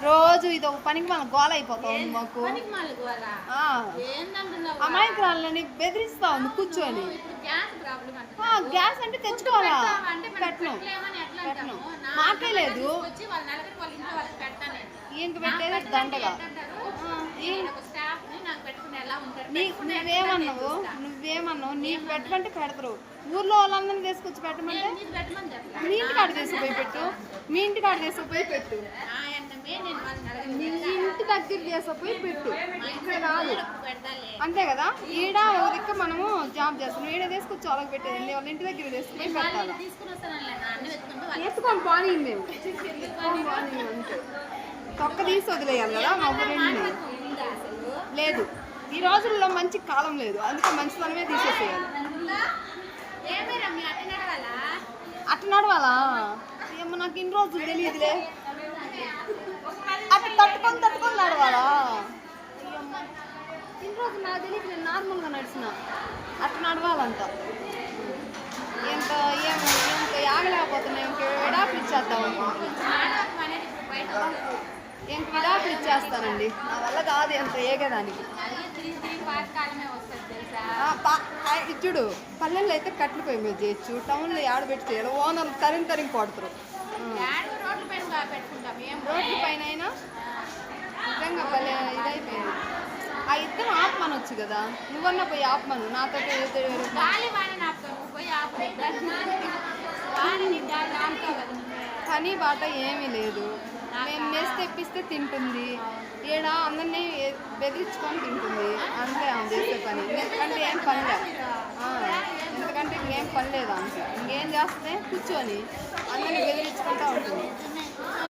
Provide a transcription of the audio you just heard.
రోజు ఇది ఒక పనికి మన గోల అయిపోతాం మాకు. అమాయకురాలని బెదిరిస్తా ఉంది కూర్చొని. గ్యాస్ అంటే తెచ్చుకోవాలా? పెట్టను పెట్టను, మాకే లేదు. ఇంక పెట్టేది దండగా. నువ్వేమన్నావు నీకు పెట్టమంటే పెడతారు. ఊర్లో వాళ్ళందరినీ తీసుకొచ్చి పెట్టమంటే మీ ఇంటికాడ తీసుకుపోయి పెట్టు. మీ ఇంటికాడ తీసుకుపోయి పెట్టు. మీ ఇంటి దగ్గర తీసుకుపోయి పెట్టు. ఇక్కడ కాదు అంతే కదా. ఈడ ఒక దిక్క మనము జాబ్ చేస్తాం. ఈడ తీసుకొచ్చి వాళ్ళకి పెట్టేది వాళ్ళ ఇంటి దగ్గర తీసుకుపోయి పెట్టాలి. ఎత్తుకొని పానీ మేము అంతే. తొక్క తీసి వదిలేయాలి కదా మా ఫ్రెండ్ని. లేదు, ఈ రోజుల్లో మంచి కాలం లేదు, అందుకే మంచితనమే తీసేసేయాలి. అట్ట నడవాలా? ఏమో నాకు ఇన్ని రోజులు తెలియదులే. అట్ట తట్టుకొని నడవాలా? ఇన్ని రోజులు నాకు తెలియదు, నేను నార్మల్గా నడిచిన. అట్ట నడవాలంట. ఎంత ఆగలేకపోతున్నాం. ఇంక విడాకులు ఇచ్చేద్దాం అనుకుంటున్నాం. ఇంక విడాకులు ఇచ్చేస్తానండి, నా వల్ల కాదు ఎంత ఏగేదానికి. ఇచ్చుడు పల్లెల్లో అయితే కట్లు పోయి మీరు చేయొచ్చు, టౌన్లో ఆడబెట్టి చేయాలి. ఓనర్లు తరిగి కొడతారు. రోడ్ల పైన అయినా నిజంగా భలే ఇదైపోయింది. ఆ ఇద్దరు ఆపమనొచ్చు కదా. నువ్వన్నా పోయి ఆపమను. నాతో పని బాట ఏమీ లేదు. మేము మెస్ తెప్పిస్తే తింటుంది. ఈడ అందరినీ బెదిరించుకొని తింటుంది. అంతే ఆమె చేసే పని. ఎందుకంటే ఏం పని లేదు. ఎందుకంటే ఇంకేం పని లేదు. అంతే ఇంకేం చేస్తే కూర్చొని అందరినీ బెదిరించుకుంటూ ఉంటుంది.